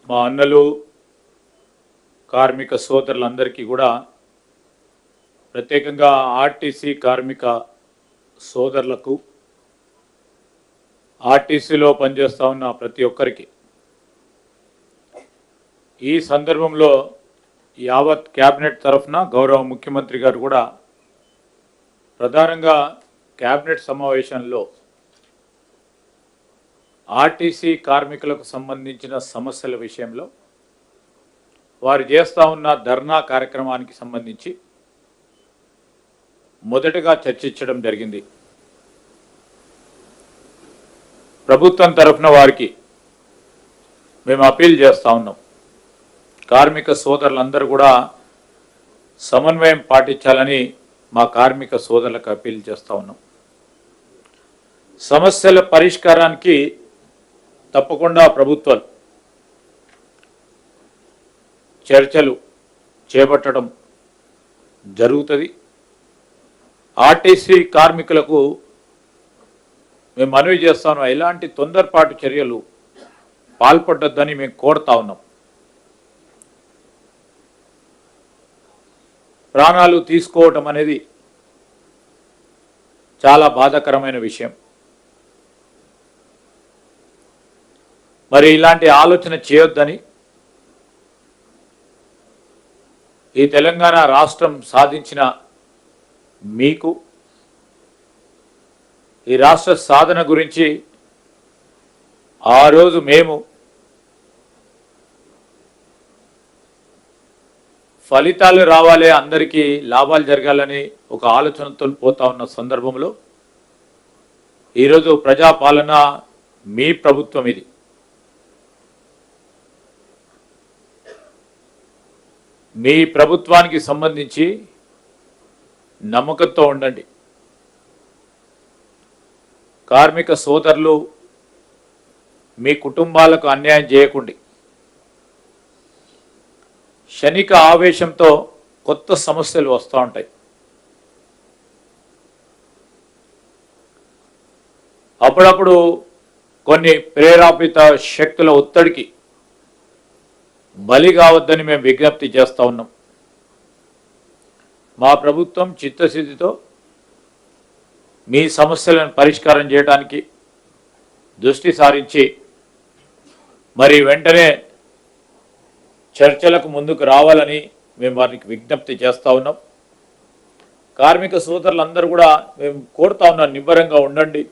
మా అన్నలు కార్మిక సోదరులందరికీ కూడా ప్రత్యేకంగా ఆర్టీసీ కార్మిక సోదరులకు ఆర్టీసీలో పనిచేస్తూ ఉన్న ప్రతి ఒక్కరికి ఈ సందర్భంలో యావత్ క్యాబినెట్ తరఫున గౌరవ ముఖ్యమంత్రి గారు కూడా ప్రధానంగా క్యాబినెట్ సమావేశంలో ఆర్టీసీ కార్మికులకు సంబంధించిన సమస్యల విషయంలో వారు చేస్తూ ఉన్న ధర్నా కార్యక్రమానికి సంబంధించి మొదటగా చర్చించడం జరిగింది. ప్రభుత్వం తరఫున వారికి మేము అపీల్ చేస్తూ ఉన్నాం. కార్మిక సోదరులందరూ కూడా సమన్వయం పాటించాలని మా కార్మిక సోదరులకు అపీల్ చేస్తూ ఉన్నాం. సమస్యల పరిష్కారానికి తప్పకుండా ప్రభుత్వాలు చర్చలు చేపట్టడం జరుగుతుంది. ఆర్టీసీ కార్మికులకు మేము మనవి చేస్తాను, ఎలాంటి తొందరపాటు చర్యలు పాల్పడొద్దని మేము కోరుతా ఉన్నాం. ప్రాణాలు తీసుకోవటం అనేది చాలా బాధాకరమైన విషయం. మరి ఇలాంటి ఆలోచన చేయొద్దని ఈ తెలంగాణ రాష్ట్రం సాధించిన మీకు ఈ రాష్ట్ర సాధన గురించి ఆ రోజు మేము ఫలితాలు రావాలి, అందరికీ లాభాలు జరగాలని ఒక ఆలోచనతో పోతా ఉన్న సందర్భంలో ఈరోజు ప్రజాపాలన మీ ప్రభుత్వం ఇది. మీ ప్రభుత్వానికి సంబంధించి నమ్మకంతో ఉండండి. కార్మిక సోదరులు మీ కుటుంబాలకు అన్యాయం చేయకండి. క్షణిక ఆవేశంతో కొత్త సమస్యలు వస్తూ ఉంటాయి. అప్పుడప్పుడు కొన్ని ప్రేరేపిత శక్తుల ఒత్తిడికి బలి కావద్దని మేము విజ్ఞప్తి చేస్తూ ఉన్నాం. మా ప్రభుత్వం చిత్తశుద్ధితో మీ సమస్యలను పరిష్కారం చేయడానికి దృష్టి సారించి మరి వెంటనే చర్చలకు ముందుకు రావాలని మేము వారికి విజ్ఞప్తి చేస్తూ ఉన్నాం. కార్మిక సోదరులందరూ కూడా మేము కోరుతా ఉన్నాం, నిబ్బరంగా ఉండండి.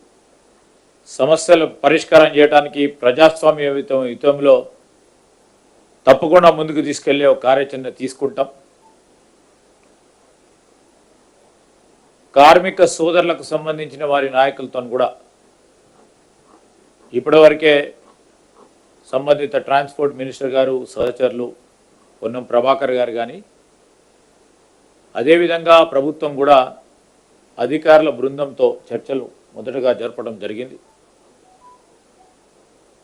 సమస్యలు పరిష్కారం చేయడానికి ప్రజాస్వామ్య యుతంలో తప్పకుండా ముందుకు తీసుకెళ్లే ఒక కార్యాచరణ తీసుకుంటాం. కార్మిక సోదరులకు సంబంధించిన వారి నాయకులతో కూడా ఇప్పటివరకే సంబంధిత ట్రాన్స్పోర్ట్ మినిస్టర్ గారు సహచరులు పొన్నం ప్రభాకర్ గారు కానీ, అదేవిధంగా ప్రభుత్వం కూడా అధికారుల బృందంతో చర్చలు మొదటగా జరపడం జరిగింది.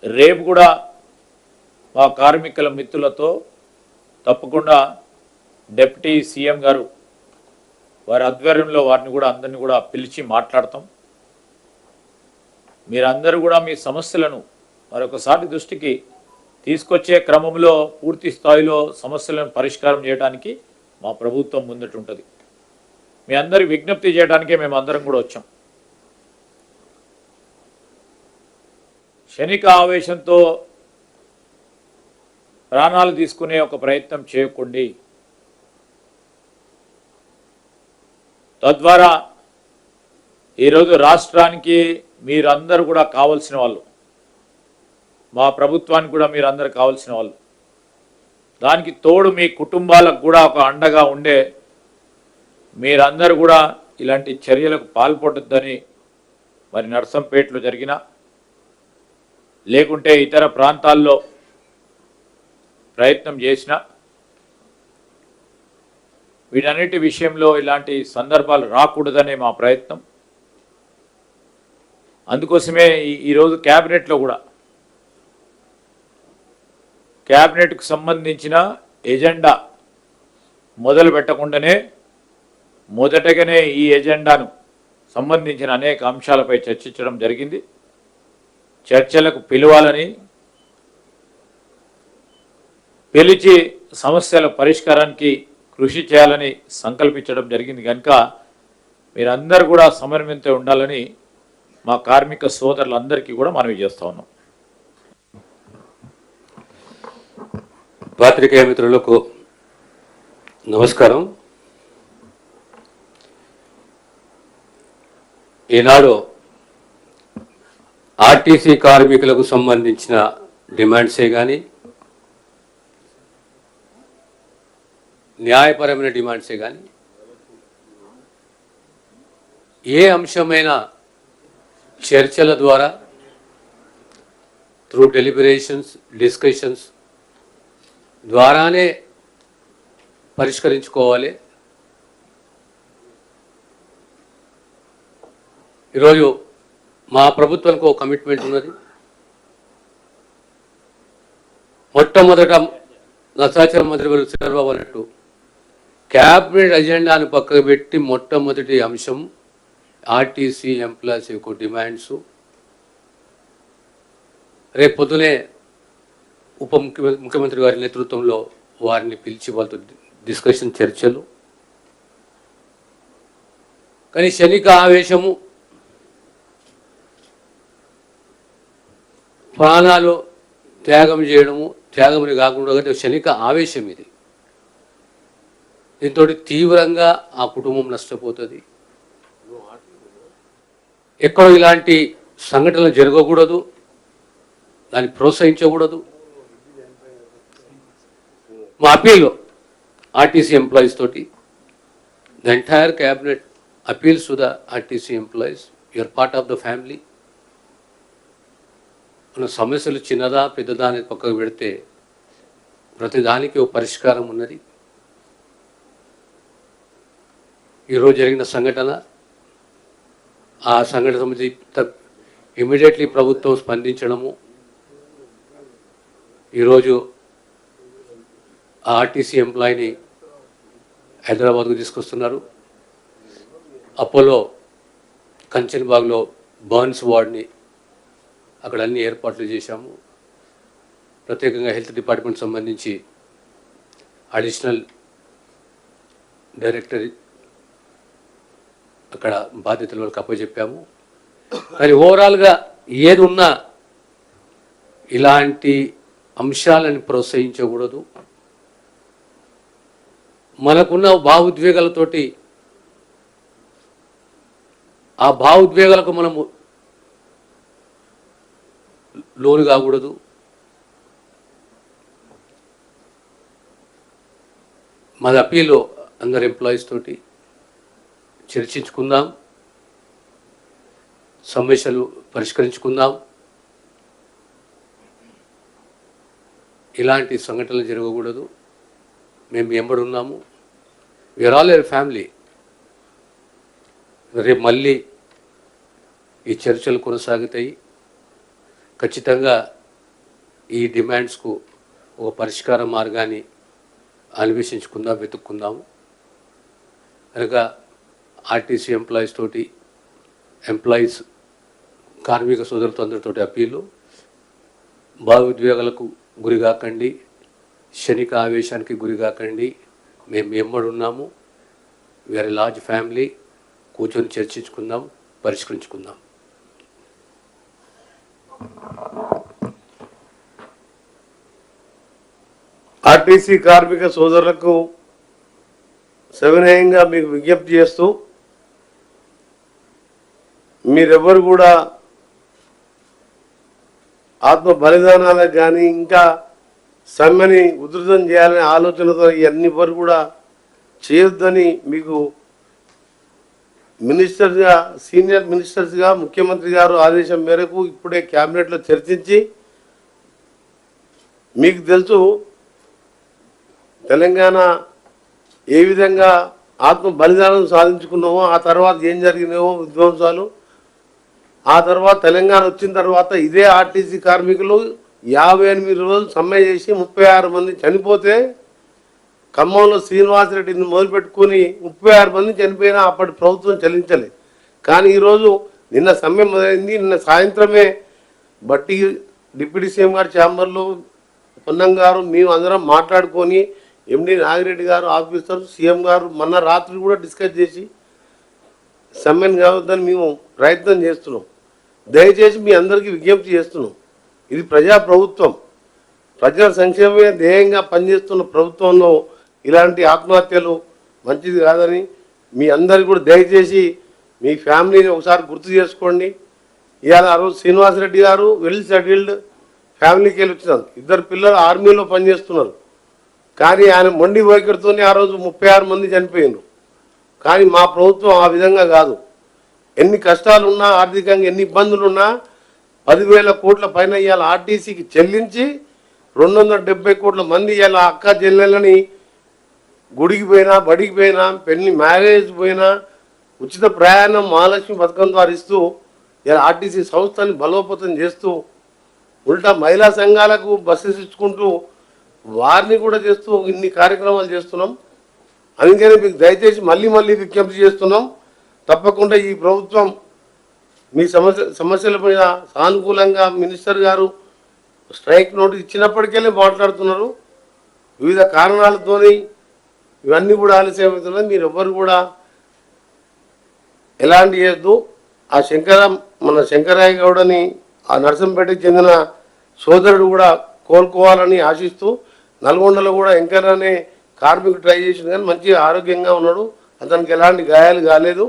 రేపు కూడా మా కార్మికుల మిత్రులతో తప్పకుండా డిప్యూటీ సీఎం గారు వారి ఆధ్వర్యంలో వారిని కూడా అందరినీ కూడా పిలిచి మాట్లాడతాం. మీరందరూ కూడా మీ సమస్యలను మరొకసారి దృష్టికి తీసుకొచ్చే క్రమంలో పూర్తి స్థాయిలో సమస్యలను పరిష్కారం చేయడానికి మా ప్రభుత్వం ముందట ఉంటుంది. మీ అందరి విజ్ఞప్తి చేయడానికే మేము అందరం కూడా వచ్చాం. క్షణిక ఆవేశంతో ప్రాణాలు తీసుకునే ఒక ప్రయత్నం చేయకండి. తద్వారా ఈరోజు రాష్ట్రానికి మీరందరూ కూడా కావాల్సిన వాళ్ళు, మా ప్రభుత్వానికి కూడా మీరందరూ కావాల్సిన వాళ్ళు. దానికి తోడు మీ కుటుంబాలకు కూడా ఒక అండగా ఉండే మీరందరూ కూడా ఇలాంటి చర్యలకు పాల్పడొద్దని మరి నర్సంపేటలో జరిగిన లేకుంటే ఇతర ప్రాంతాల్లో ప్రయత్నం చేసిన వీటన్నిటి విషయంలో ఇలాంటి సందర్భాలు రాకూడదనే మా ప్రయత్నం. అందుకోసమే ఈరోజు క్యాబినెట్లో కూడా క్యాబినెట్కు సంబంధించిన ఎజెండా మొదలు పెట్టకుండానే మొదటగానే ఈ ఎజెండాను సంబంధించిన అనేక అంశాలపై చర్చించడం జరిగింది. చర్చలకు పిలవాలని పిలిచి సమస్యల పరిష్కారానికి కృషి చేయాలని సంకల్పించడం జరిగింది కనుక మీరందరూ కూడా సమన్వయంతో ఉండాలని మా కార్మిక సోదరులందరికీ కూడా మనవి చేస్తా ఉన్నాం. పాత్రికేయ మిత్రులకు నమస్కారం. ఈనాడు ఆర్టీసీ కార్మికులకు సంబంధించిన డిమాండ్సే కానీ న్యాయపరమైన డిమాండ్సే కానీ ఏ అంశమైనా చర్చల ద్వారా త్రూ డెలిబరేషన్స్ డిస్కషన్స్ ద్వారానే పరిష్కరించుకోవాలి. ఈరోజు మా ప్రభుత్వానికి ఒక కమిట్మెంట్ ఉన్నది. మొట్టమొదట నా సహచర మంత్రి గారు చంద్రబాబు అన్నట్టు క్యాబినెట్ అజెండాను పక్కకు పెట్టి మొట్టమొదటి అంశం ఆర్టీసీ ఎంప్లాయీస్ యొక్క డిమాండ్స్. రేపు పొద్దునే ముఖ్యమంత్రి గారి నేతృత్వంలో వారిని పిలిచి వాళ్ళతో డిస్కషన్ చర్చలు. కానీ క్షణిక ఆవేశము, ప్రాణాలు త్యాగం చేయడము, త్యాగమని కాకుండా క్షణిక ఆవేశం ఇది. దీంతో తీవ్రంగా ఆ కుటుంబం నష్టపోతుంది. ఎక్కడో ఇలాంటి సంఘటనలు జరగకూడదు, దాన్ని ప్రోత్సహించకూడదు. మా అపీల్ ఆర్టీసీ ఎంప్లాయీస్ తోటి, the entire cabinet appeals to the RTC employees, you're part of the family. మన సమస్యలు చిన్నదా పెద్దదా అనేది పక్కకు పెడితే ప్రతిదానికి ఒక పరిష్కారం ఉన్నది. ఈరోజు జరిగిన సంఘటన, ఆ సంఘటన సంబంధించి ఇమీడియట్లీ ప్రభుత్వం స్పందించడము, ఈరోజు ఆ ఆర్టీసీ ఎంప్లాయీని హైదరాబాద్కు తీసుకొస్తున్నారు. అపోలో కంచన్బాగ్లో బర్న్స్ వార్డ్ని అక్కడ అన్ని ఏర్పాట్లు చేశాము. ప్రత్యేకంగా హెల్త్ డిపార్ట్మెంట్ సంబంధించి అడిషనల్ డైరెక్టర్ అక్కడ బాధ్యతల వరకు అప్పచెప్పాము. కానీ ఓవరాల్గా ఏది ఉన్నా ఇలాంటి అంశాలను ప్రోత్సహించకూడదు. మనకున్న భావోద్వేగాలతోటి ఆ భావోద్వేగాలకు మనము లోను కాకూడదు. మాది అప్పీలు అందరు ఎంప్లాయీస్ తోటి చర్చించుకుందాం, సమస్యలు పరిష్కరించుకుందాం. ఇలాంటి సంఘటనలు జరగకూడదు. మేము ఎంబడున్నాము. వీఆర్ ఆల్ ఏ ఫ్యామిలీ. రేపు మళ్ళీ ఈ చర్చలు కొనసాగుతాయి. ఖచ్చితంగా ఈ డిమాండ్స్కు ఒక పరిష్కార మార్గాన్ని అన్వేషించుకుందాం, వెతుక్కుందాము. కనుక ఆర్టీసీ ఎంప్లాయీస్ తోటి, ఎంప్లాయీస్ కార్మిక సోదరులతో అందరితోటి అప్పీలు, భావోద్వేగాలకు గురి కాకండి, క్షణిక ఆవేశానికి గురి కాకండి. మేము ఎమ్మడున్నాము. We are a large family. కూర్చొని చర్చించుకుందాం, పరిష్కరించుకుందాం. ఆర్టీసీ కార్మిక సోదరులకు సవినయంగా మీకు విజ్ఞప్తి చేస్తూ, మీరెవ్వరు కూడా ఆత్మ బలిదానాలకు కానీ ఇంకా సమ్మెని ఉధృతం చేయాలనే ఆలోచనతో ఇవన్నీ వరకు కూడా చేయొద్దని మీకు మినిస్టర్గా, సీనియర్ మినిస్టర్స్గా ముఖ్యమంత్రి గారు ఆదేశం మేరకు ఇప్పుడే క్యాబినెట్లో చర్చించి, మీకు తెలుసు తెలంగాణ ఏ విధంగా ఆత్మ బలిదానం సాధించుకున్నామో, ఆ తర్వాత ఏం జరిగినాయో విధ్వంసాలు. ఆ తర్వాత తెలంగాణ వచ్చిన తర్వాత ఇదే ఆర్టీసీ కార్మికులు 58 రోజులు సమ్మె చేసి 36 మంది చనిపోతే, ఖమ్మంలో శ్రీనివాసరెడ్డిని మొదలుపెట్టుకుని 36 మంది చనిపోయినా అప్పటి ప్రభుత్వం చెల్లించలేదు. కానీ ఈరోజు నిన్న సమ్మె మొదలైంది. నిన్న సాయంత్రమే బట్టి డిప్యూటీ సీఎం గారి ఛాంబర్లో పొన్నం గారు మేము అందరం మాట్లాడుకొని ఎండి నాగిరెడ్డి గారు ఆఫీసర్ సీఎం గారు మొన్న రాత్రి కూడా డిస్కస్ చేసి సమ్మెన్ కావద్దని మేము ప్రయత్నం చేస్తున్నాం. దయచేసి మీ అందరికీ విజ్ఞప్తి చేస్తున్నాం, ఇది ప్రజా ప్రభుత్వం, ప్రజల సంక్షేమమే ధ్యేయంగా పనిచేస్తున్న ప్రభుత్వంలో ఇలాంటి ఆత్మహత్యలు మంచిది కాదని మీ అందరికీ కూడా దయచేసి మీ ఫ్యామిలీని ఒకసారి గుర్తు చేసుకోండి. ఇవాళ ఆ రోజు శ్రీనివాసరెడ్డి గారు వెల్ సెటిల్డ్ ఫ్యామిలీకి వెళ్ళి వచ్చినారు, 2 పిల్లలు ఆర్మీలో పనిచేస్తున్నారు. కానీ ఆయన మొండి వైఖరితోనే ఆ రోజు 36 మంది చనిపోయినారు. కానీ మా ప్రభుత్వం ఆ విధంగా కాదు. ఎన్ని కష్టాలు ఉన్నా, ఆర్థికంగా ఎన్ని ఇబ్బందులు ఉన్నా 10,000 కోట్ల పైన ఇవాళ ఆర్టీసీకి చెల్లించి 270 కోట్ల మంది ఇవాళ అక్క చెల్లెళ్ళని గుడికి పోయినా, బడికి పోయినా, పెళ్లి మ్యారేజ్ పోయినా ఉచిత ప్రయాణం మహాలక్ష్మి పథకం ద్వారా ఇస్తూ ఇలా ఆర్టీసీ సంస్థని బలోపేతం చేస్తూ ఉల్టా మహిళా సంఘాలకు బస్సెస్ ఇచ్చుకుంటూ వారిని కూడా చేస్తూ ఇన్ని కార్యక్రమాలు చేస్తున్నాం. అందుకని మీకు దయచేసి మళ్ళీ విజ్ఞప్తి చేస్తున్నాం, తప్పకుండా ఈ ప్రభుత్వం మీ సమస్యల మీద సానుకూలంగా మినిస్టర్ గారు స్ట్రైక్ నోటీస్ ఇచ్చినప్పటికెళ్ళి మాట్లాడుతున్నారు. వివిధ కారణాలతోని ఇవన్నీ కూడా ఆలస్యం అవుతున్నది. మీరు ఎవ్వరు కూడా ఎలాంటి చేయొద్దు. ఆ మన శంకరయ్య గౌడని ఆ నర్సంపేటకి చెందిన సోదరుడు కూడా కోలుకోవాలని ఆశిస్తూ, నల్గొండలో కూడా ఎంకర్ అనే కార్మికుడు ట్రై చేసింది కానీ మంచిగా ఆరోగ్యంగా ఉన్నాడు, అతనికి ఎలాంటి గాయాలు కాలేదు.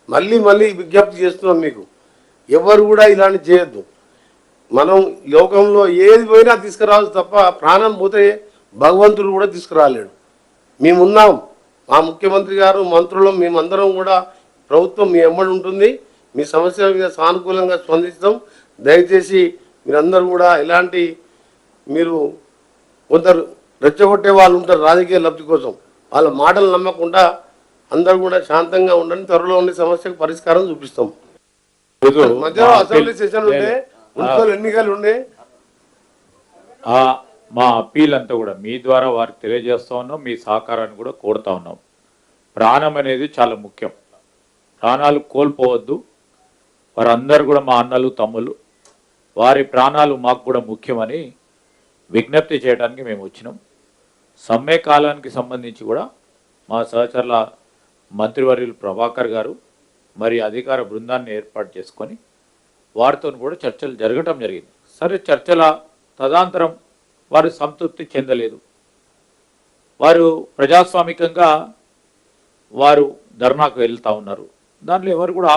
మళ్ళీ విజ్ఞప్తి చేస్తున్నాం, మీకు ఎవరు కూడా ఇలాంటి చేయొద్దు. మనం లోకంలో ఏది పోయినా తీసుకురావచ్చు తప్ప ప్రాణం పోతే భగవంతుడు కూడా తీసుకురాలేడు. మేమున్నాం, మా ముఖ్యమంత్రి గారు, మంత్రులు, మేమందరం కూడా ప్రభుత్వం మీ ఎమ్మడి ఉంటుంది. మీ సమస్యల మీద సానుకూలంగా స్పందిస్తాం. దయచేసి మీరందరూ కూడా ఇలాంటి మీరు కొందరు రెచ్చగొట్టే వాళ్ళు ఉంటారు రాజకీయ లబ్ధి కోసం, వాళ్ళ మాటలు నమ్మకుండా అందరూ కూడా శాంతంగా ఉండండి. త్వరలో ఉండే సమస్యకు పరిష్కారం చూపిస్తాం. మధ్యలో అసెంబ్లీ సెషన్ ఉండే, మున్సిపల్ ఎన్నికలు ఉండే, మా అప్పీల్ అంతా కూడా మీ ద్వారా వారికి తెలియజేస్తా ఉన్నాం, మీ సహకారాన్ని కూడా కోరుతా ఉన్నాం. ప్రాణం అనేది చాలా ముఖ్యం, ప్రాణాలు కోల్పోవద్దు. వారందరూ కూడా మా అన్నలు తమ్ముళ్ళు, వారి ప్రాణాలు మాకు కూడా ముఖ్యమని విజ్ఞప్తి చేయడానికి మేము వచ్చినాం. సమ్మె కాలానికి సంబంధించి కూడా మా సహచరుల మంత్రివర్యులు ప్రభాకర్ గారు మరి అధికార బృందాన్ని ఏర్పాటు చేసుకొని వారితో కూడా చర్చలు జరగటం జరిగింది. సరే, చర్చల తదనంతరం వారు సంతృప్తి చెందలేదు. వారు ప్రజాస్వామికంగా వారు ధర్నాకు వెళ్తూ ఉన్నారు. దాంట్లో ఎవరు కూడా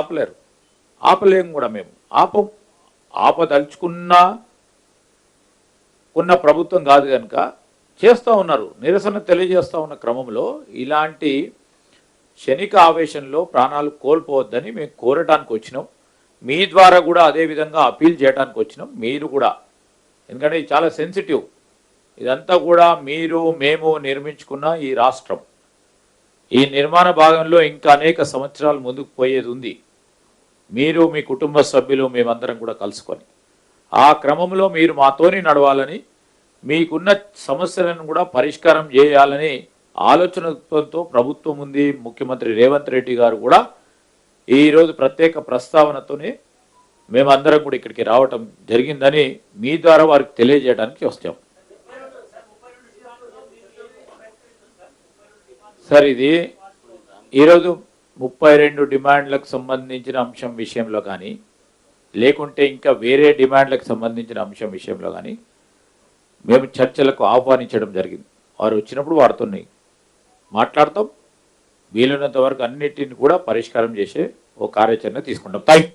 ఆపలేము కూడా. మేము ఆపదలుచుకున్న ప్రభుత్వం కాదు కనుక చేస్తూ ఉన్నారు. నిరసన తెలియజేస్తూ ఉన్న క్రమంలో ఇలాంటి క్షణిక ఆవేశంలో ప్రాణాలు కోల్పోవద్దని మేము కోరటానికి వచ్చినాం. మీ ద్వారా కూడా అదేవిధంగా అపీల్ చేయడానికి వచ్చినాం. మీరు కూడా, ఎందుకంటే ఇది చాలా సెన్సిటివ్, ఇదంతా కూడా మేము నిర్మించుకున్న ఈ రాష్ట్రం, ఈ నిర్మాణ భాగంలో ఇంకా అనేక సంవత్సరాలు ముందుకు పోయేది ఉంది. మీరు, మీ కుటుంబ సభ్యులు, మేమందరం కూడా కలుసుకొని ఆ క్రమంలో మీరు మాతోని నడవాలని, మీకున్న సమస్యలను కూడా పరిష్కారం చేయాలని ఆలోచనతో ప్రభుత్వం ఉంది. ముఖ్యమంత్రి రేవంత్ రెడ్డి గారు కూడా ఈరోజు ప్రత్యేక ప్రస్తావనతోనే మేమందరం కూడా ఇక్కడికి రావటం జరిగిందని మీ ద్వారా వారికి తెలియజేయడానికి వస్తాం. సార్, ఇది ఈరోజు 32 డిమాండ్లకు సంబంధించిన అంశం విషయంలో కానీ, లేకుంటే ఇంకా వేరే డిమాండ్లకు సంబంధించిన అంశం విషయంలో కానీ మేము చర్చలకు ఆహ్వానించడం జరిగింది. వారు వచ్చినప్పుడు వారితో మాట్లాడతాం. వీలున్నంత వరకు అన్నిటిని కూడా పరిష్కారం చేసే ఓ కార్యాచరణ తీసుకుంటాం. థ్యాంక్